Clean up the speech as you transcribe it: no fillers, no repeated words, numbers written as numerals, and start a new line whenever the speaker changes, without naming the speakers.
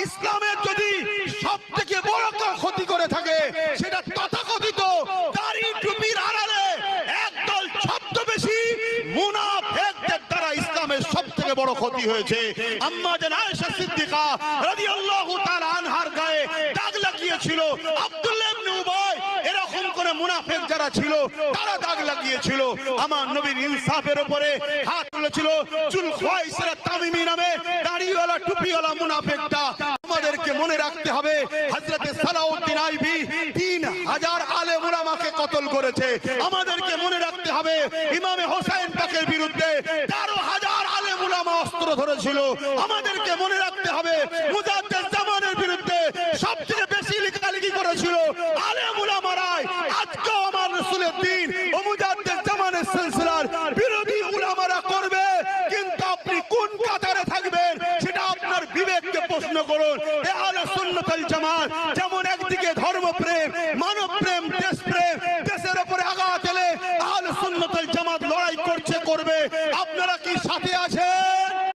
ইসলামের যদি সবথেকে বড় ক্ষতি করে থাকে সেটা তথাকথিত দাড়ি টুপির আড়ালে একদল ছদ্মবেশী মুনাফিকদের দ্বারা ইসলামের সবথেকে বড় ক্ষতি হয়েছে। আম্মা জান আয়েশা সিদ্দিকা রাদিয়াল্লাহু তাআলা আনহার গায়ে দাগ লাগিয়েছিল আব্দুল্লাহ ইবনে উবাই, এরকম করে মুনাফিক যারা ছিল তারা দাগ লাগিয়েছিল। আমার নবীর ইনসাফের উপরে হাত তুলেছিল জুলখাইসরা তামিমি নামে দাড়িওয়ালা টুপিওয়ালা মুনাফিকটা। আমাদেরকে মনে রাখতে হবে হযরতে সালাউদ্দিন আইবি 3000 আলেম উলামাকে কতল করেছে। আমাদেরকে মনে রাখতে হবে ইমামে হোসেন পাকের বিরুদ্ধে 13000 আলেম উলামা অস্ত্র ধরেছিল। আমাদেরকে মনে রাখতে হবে মুজাদ্দিদ জামানের বিরুদ্ধে সবচেয়ে বেশি লেখালেখি করেছিল আলেম উলামারাই। আজকেও আমার রাসূলের দ্বীন ও মুজাদ্দিদ জামানের সিলসিলার বিরোধী উলামারা করবে, কিন্তু আপনি কোন কাতারে থাকবেন সেটা আপনার বিবেককে প্রশ্ন করুন। আহলে সুন্নাত ওয়াল জামাত যেমন একদিকে ধর্মপ্রেম, মানবপ্রেম, দেশপ্রেম, দেশের উপরে আঘাত এলে আহলে সুন্নাত ওয়াল জামাত লড়াই করবে। আপনারা কি সাথে আছেন?